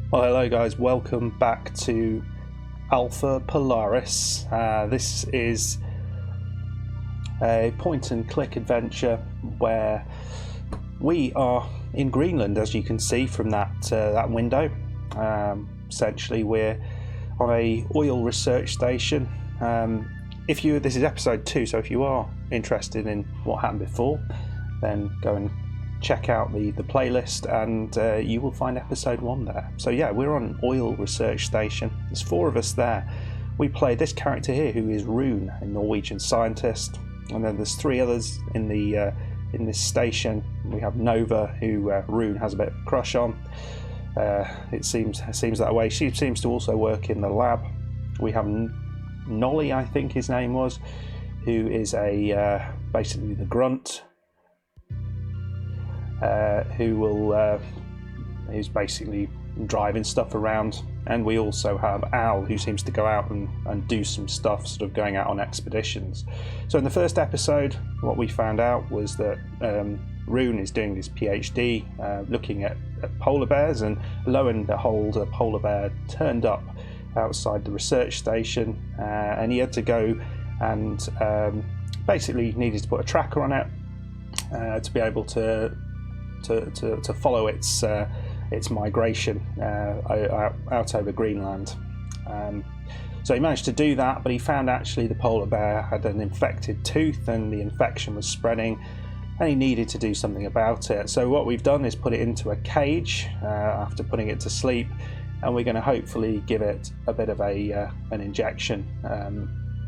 Well, hello guys, welcome back to Alpha Polaris. This is a point and click adventure where we are in Greenland, as you can see from that window. Essentially we're on a oil research station. This is episode 2, so if you are interested in what happened before, then go and check out the playlist and you will find episode 1 there. So yeah, we're on an oil research station. There's 4 of us there. We play this character here who is Rune, a Norwegian scientist, and then there's 3 others in this station. We have Nova, who Rune has a bit of a crush on. It seems that way. She seems to also work in the lab. We have Nolly, I think his name was, who is basically the grunt. Who's basically driving stuff around, and we also have Al, who seems to go out and do some stuff, sort of going out on expeditions. So in the first episode, what we found out was that Rune is doing his PhD looking at polar bears, and lo and behold, a polar bear turned up outside the research station, and he had to go and basically needed to put a tracker on it to be able to follow its migration out over Greenland. So he managed to do that, but he found actually the polar bear had an infected tooth and the infection was spreading, and he needed to do something about it. So what we've done is put it into a cage after putting it to sleep, and we're going to hopefully give it a bit of an injection.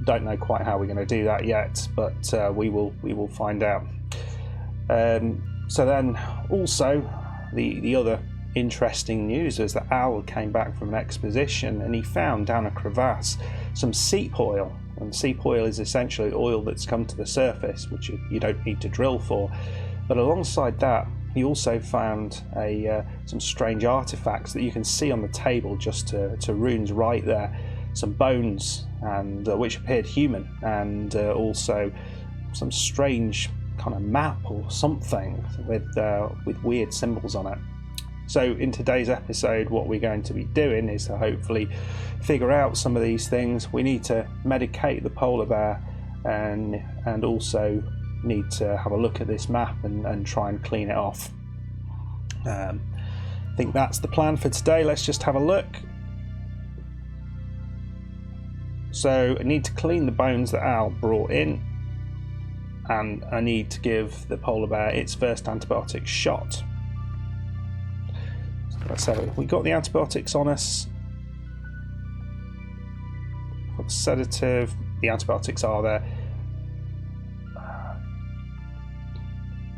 Don't know quite how we're going to do that yet, but we will find out. So then also the other interesting news is that Al came back from an exposition and he found down a crevasse some seep oil, and seep oil is essentially oil that's come to the surface, which you don't need to drill for. But alongside that, he also found some strange artifacts that you can see on the table just to Rune's right there, some bones, and which appeared human, and also some strange kind of map or something with weird symbols on it. So in today's episode, what we're going to be doing is to hopefully figure out some of these things. We need to medicate the polar bear, and also need to have a look at this map and try and clean it off. I think that's the plan for today. Let's just have a look. So I need to clean the bones that Al brought in, and I need to give the polar bear its first antibiotic shot. So let's have it. We got the antibiotics on us. Got the sedative. The antibiotics are there.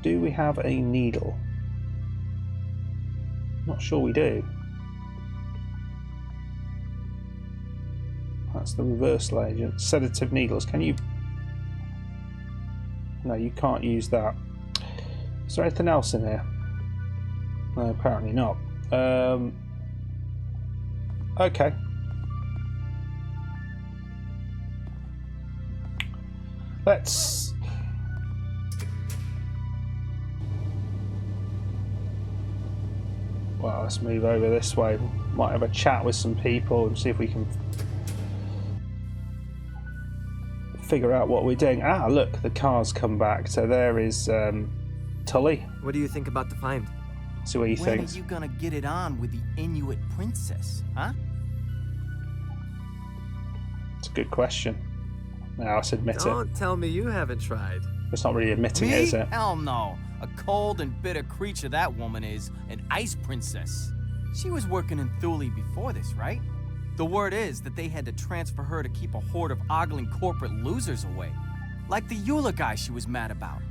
Do we have a needle? Not sure we do. That's the reversal agent. Sedative needles. Can you? No, you can't use that. Is there anything else in here? No, apparently not. Okay. Let's move over this way. Might have a chat with some people and see if we can figure out what we're doing. Ah, look, the car's come back. So there is Tully. What do you think about the find? See what he thinks. When are you gonna get it on with the Inuit princess, huh? It's a good question. Now, let's admit it. Don't tell me you haven't tried. It's not really admitting Me? it, is it? Hell no. A cold and bitter creature that woman is, an ice princess. She was working in Thule before this, right? The word is that they had to transfer her to keep a horde of ogling corporate losers away. Like the Eula guy she was mad about.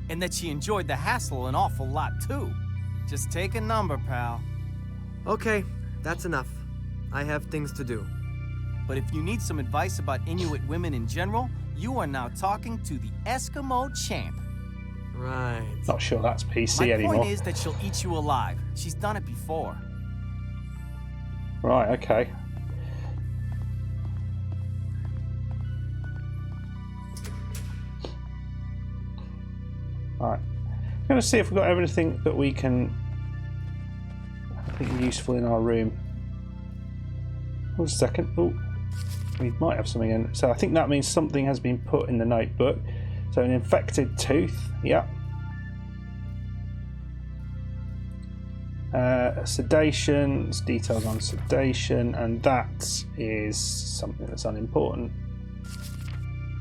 And that she enjoyed the hassle an awful lot, too. Just take a number, pal. Okay, that's enough. I have things to do. But if you need some advice about Inuit women in general, you are now talking to the Eskimo champ. Right. Not sure that's PC anymore. My point is that she'll eat you alive. She's done it before. Right, okay. Alright. I'm going to see if we've got everything that we can think useful in our room. Hold a second. Oh, we might have something in. So I think that means something has been put in the notebook. So an infected tooth. Yeah. Sedation. It's details on sedation, and that is something that's unimportant.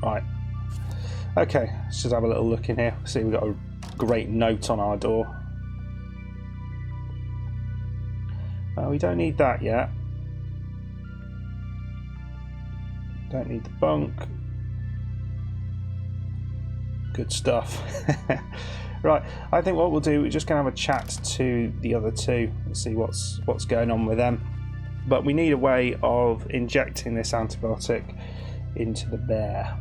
Right. Okay. Let's just have a little look in here. See, we've got a great note on our door. We don't need that yet. Don't need the bunk. Good stuff. Right, I think what we'll do, we're just going to have a chat to the other two and see what's going on with them. But we need a way of injecting this antibiotic into the bear.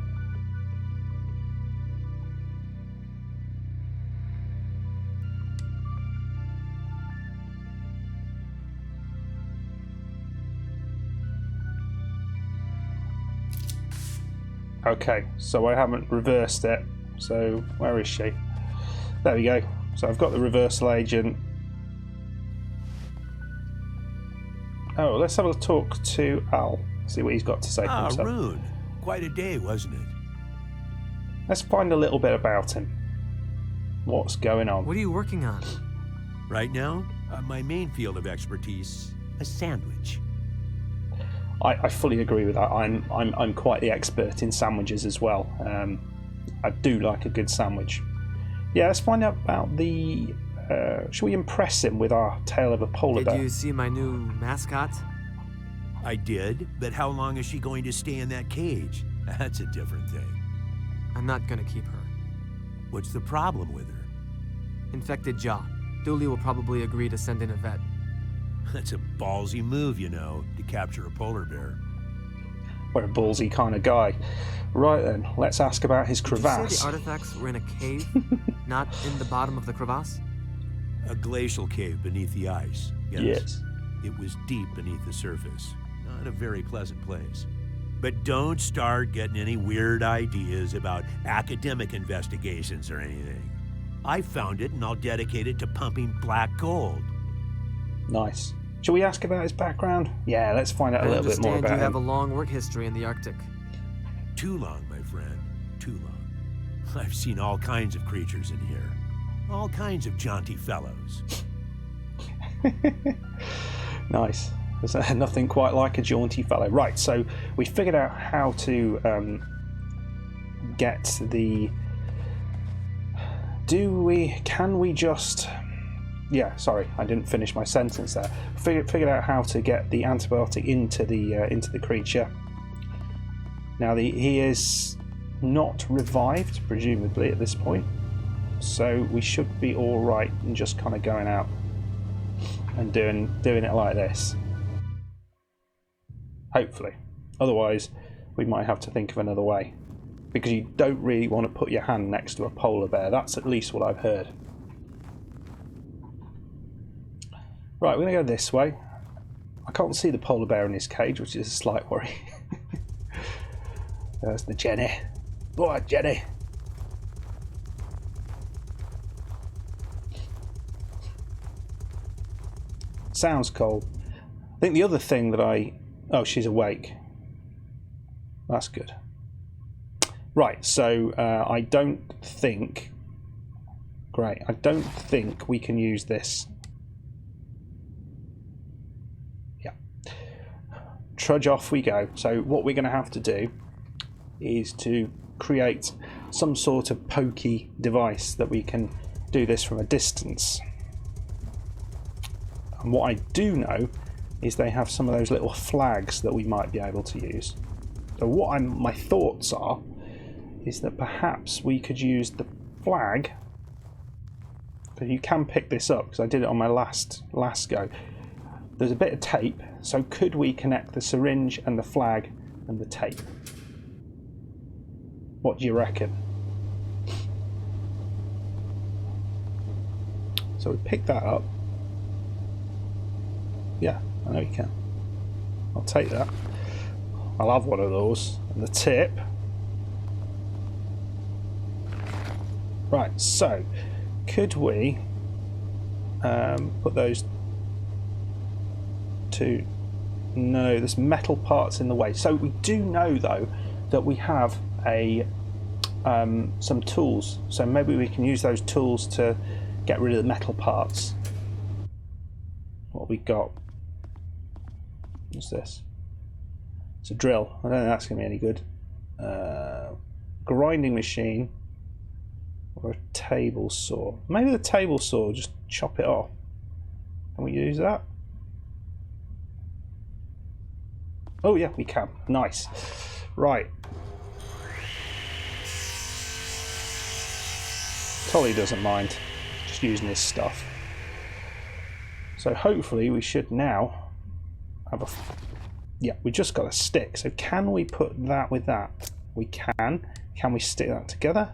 Okay, so I haven't reversed it. So where is she? There we go. So I've got the reversal agent. Oh, let's have a talk to Al. See what he's got to say for himself. Rune. Quite a day, wasn't it? Let's find a little bit about him. What's going on? What are you working on? Right now, my main field of expertise, a sandwich. I fully agree with that. I'm quite the expert in sandwiches as well. I do like a good sandwich. Yeah, let's find out about the. Should we impress him with our tale of a polar bear? Did you see my new mascot? I did, but how long is she going to stay in that cage? That's a different thing. I'm not gonna keep her. What's the problem with her? Infected jaw. Dooley will probably agree to send in a vet. That's a ballsy move, you know, to capture a polar bear. We're a ballsy kind of guy. Right then, let's ask about his Did you crevasse. say the artifacts were in a cave, not in the bottom of the crevasse? A glacial cave beneath the ice. Yes. It was deep beneath the surface. Not a very pleasant place. But don't start getting any weird ideas about academic investigations or anything. I found it and I'll dedicate it to pumping black gold. Nice. Shall we ask about his background? Yeah, let's find out a little bit more about you have him. a long work history in the Arctic. Too long, my friend. Too long. I've seen all kinds of creatures in here. All kinds of jaunty fellows. Nice. There's nothing quite like a jaunty fellow. Right, so we figured out how to get the... Can we just... Yeah, sorry, I didn't finish my sentence there. Figured out how to get the antibiotic into the creature. Now he is not revived, presumably at this point, so we should be all right in just kind of going out and doing it like this. Hopefully, otherwise we might have to think of another way, because you don't really want to put your hand next to a polar bear. That's at least what I've heard. Right, we're going to go this way. I can't see the polar bear in his cage, which is a slight worry. There's the Jenny. Boy, Jenny. Sounds cold. I think the other thing that Oh, she's awake. That's good. Right, so I don't think... Great, I don't think we can use this. Trudge off we go. So what we're going to have to do is to create some sort of pokey device that we can do this from a distance. And what I do know is they have some of those little flags that we might be able to use. So what my thoughts are is that perhaps we could use the flag. So you can pick this up because I did it on my last go. There's a bit of tape, so could we connect the syringe and the flag and the tape? What do you reckon? So we pick that up. Yeah, I know you can. I'll take that. I'll have one of those. And the tip. Right, so could we put those two No, there's metal parts in the way. So we do know though that we have some tools. So maybe we can use those tools to get rid of the metal parts. What we got? What's this? It's a drill. I don't think that's going to be any good. Grinding machine or a table saw. Maybe the table saw, just chop it off. Can we use that? Oh yeah, we can. Nice. Right. Tolly doesn't mind just using his stuff. So hopefully we should now have a... Yeah, we just got a stick. So can we put that with that? We can. Can we stick that together?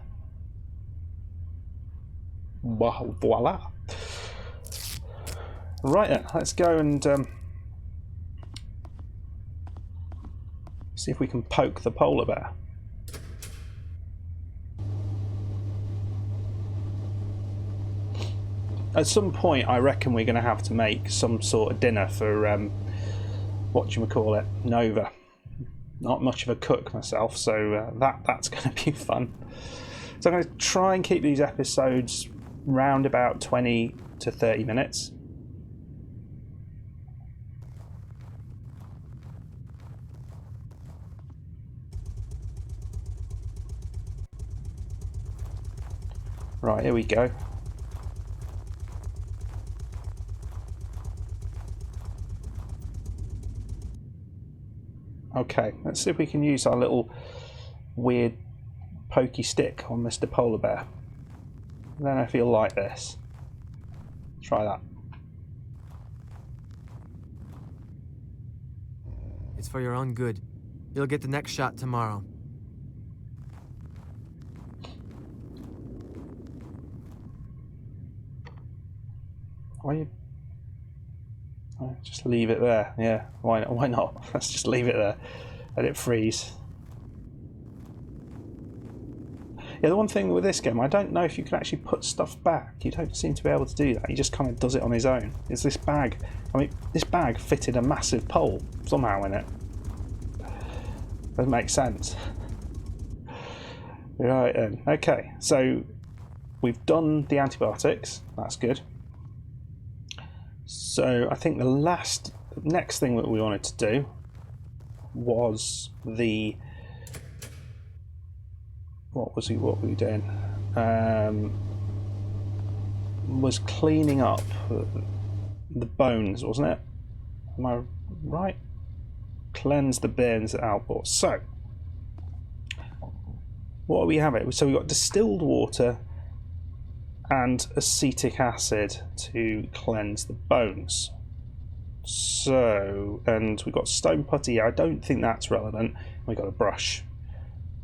Voila. Right then, let's go and see if we can poke the polar bear. At some point, I reckon we're going to have to make some sort of dinner for whatchamacallit, Nova. Not much of a cook myself, so that's going to be fun. So I'm going to try and keep these episodes round about 20 to 30 minutes. Right, here we go. Okay, let's see if we can use our little weird pokey stick on Mr. Polar Bear. I don't know if he'll like this. Try that. It's for your own good. You'll get the next shot tomorrow. Why you... Oh, just leave it there. Yeah, why not? Let's just leave it there. Let it freeze. Yeah, the one thing with this game, I don't know if you can actually put stuff back. You don't seem to be able to do that. He just kind of does it on his own. Is this bag... I mean, this bag fitted a massive pole somehow in it. Doesn't make sense. Right then. Okay, so we've done the antibiotics. That's good. So I think the next thing that we wanted to do was the... What were we doing? Was cleaning up the bones, wasn't it? Am I right? Cleanse the burns at outboard. So, what do we have it? So we've got distilled water and acetic acid to cleanse the bones. So, and we've got stone putty. I don't think that's relevant. We've got a brush.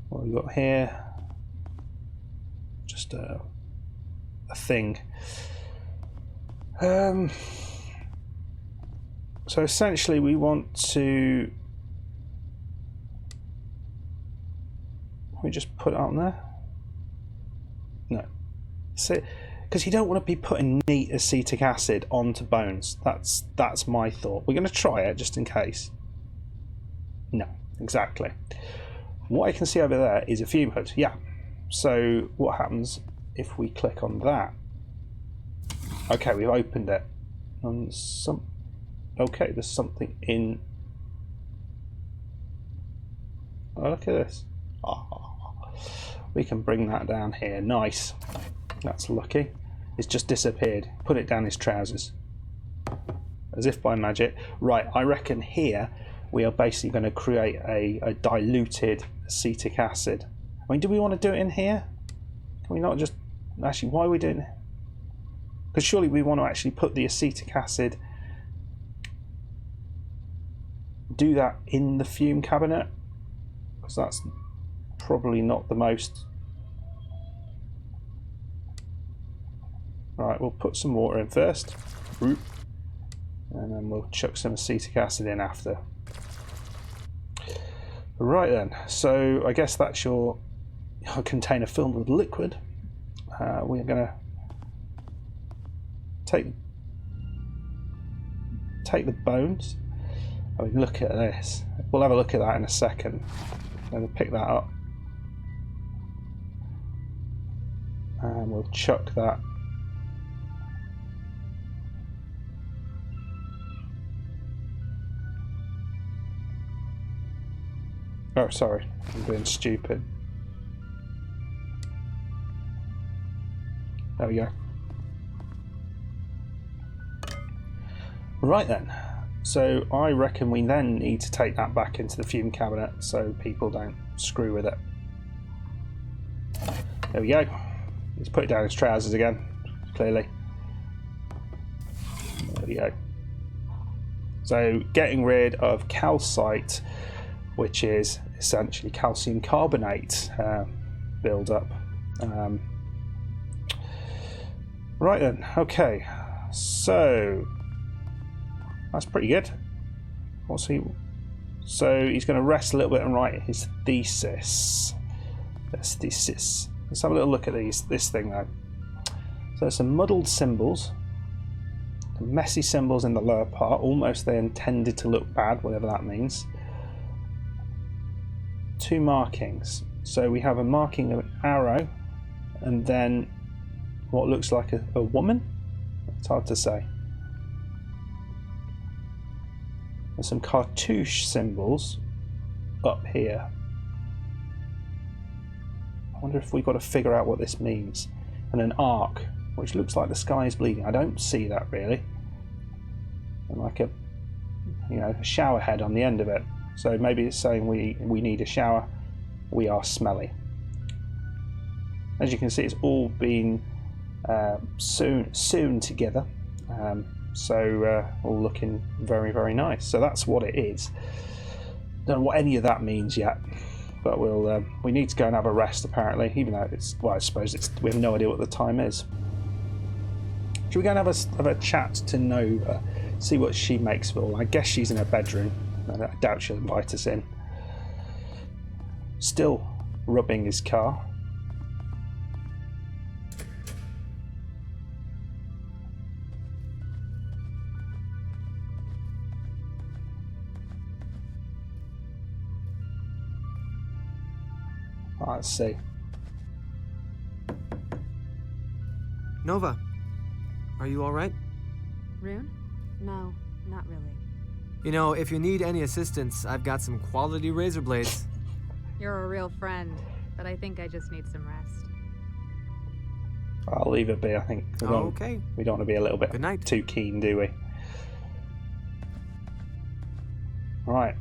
What have we got here? Just a thing. So essentially we want to... We just put it on there? No. So, because you don't want to be putting neat acetic acid onto bones. That's my thought. We're going to try it just in case. No, exactly. What I can see over there is a fume hood. Yeah. So what happens if we click on that? Okay, we've opened it. And okay, there's something in... Oh, look at this. Oh, we can bring that down here. Nice. That's lucky. It's just disappeared. Put it down his trousers. As if by magic. Right, I reckon here we are basically going to create a diluted acetic acid. I mean, do we want to do it in here? Can we not just... Actually, why are we doing it? Because surely we want to actually put the acetic acid... Do that in the fume cabinet? Because that's probably not the most... Right, we'll put some water in first. And then we'll chuck some acetic acid in after. Right then, so I guess that's your container filled with liquid. We're going to take the bones I mean, look at this. We'll have a look at that in a second. I'm going to pick that up. And we'll chuck that. Oh, sorry. I'm being stupid. There we go. Right then. So I reckon we then need to take that back into the fume cabinet so people don't screw with it. There we go. He's put it down his trousers again, clearly. There we go. So getting rid of calcite, which is essentially calcium carbonate build-up. Right then, okay. So that's pretty good. What's he? So he's going to rest a little bit and write his thesis. Let's have a little look at this thing though. So there's some muddled symbols, messy symbols in the lower part. Almost they intended to look bad, whatever that means. 2 markings. So we have a marking of an arrow, and then what looks like a woman. It's hard to say. There's some cartouche symbols up here. I wonder if we've got to figure out what this means. And an arc, which looks like the sky is bleeding. I don't see that really. And like a, a shower head on the end of it. So maybe it's saying we need a shower. We are smelly. As you can see, it's all been sewn together. All looking very, very nice. So that's what it is. Don't know what any of that means yet, but we need to go and have a rest apparently. Even though I suppose we have no idea what the time is. Should we go and have a chat to Nova, see what she makes of it all? I guess she's in her bedroom. I doubt she'll invite us in. Still rubbing his car. Let's see. Nova, are you alright? Rune? No, not really. You know, if you need any assistance, I've got some quality razor blades. You're a real friend, but I think I just need some rest. I'll leave it be, I think. Okay. We don't want to be a little bit Good night. too keen, do we? Right.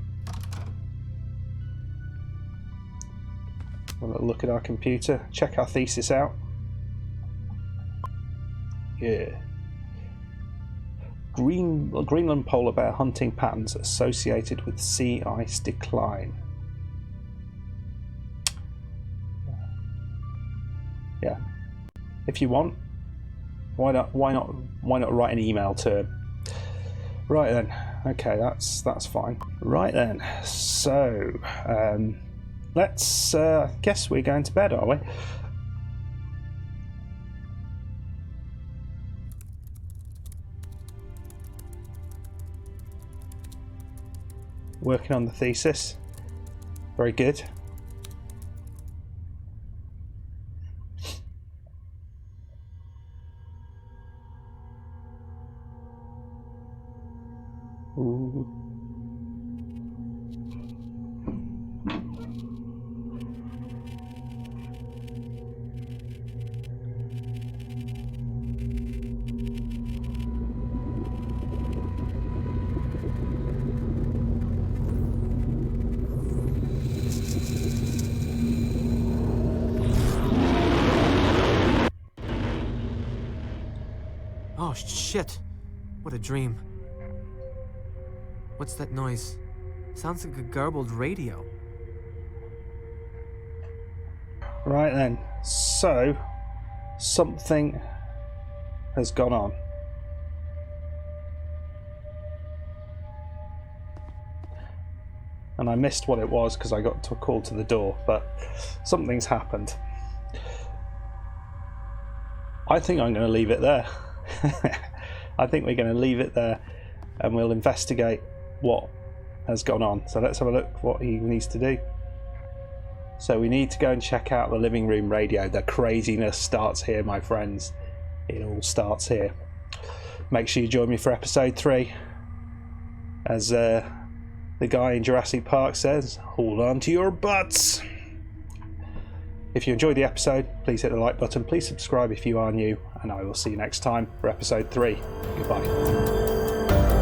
We'll look at our computer, check our thesis out. Yeah. Greenland polar bear hunting patterns associated with sea ice decline. Yeah. If you want, why not write an email to him? Right then. Okay, that's fine. Right then. So, let's guess we're going to bed, are we? Working on the thesis. Very good. Ooh. Oh, shit. What a dream. What's that noise? Sounds like a garbled radio. Right then. So, something has gone on. And I missed what it was because I got a call to the door, but something's happened. I think I'm going to leave it there. I think we're going to leave it there and we'll investigate what has gone on. So let's have a look what he needs to do. So we need to go and check out the living room radio. The craziness starts here, my friends. It all starts here. Make sure you join me for episode 3. As the guy in Jurassic Park says, hold on to your butts. If you enjoyed the episode, please hit the like button. Please subscribe if you are new. And I will see you next time for episode 3. Goodbye.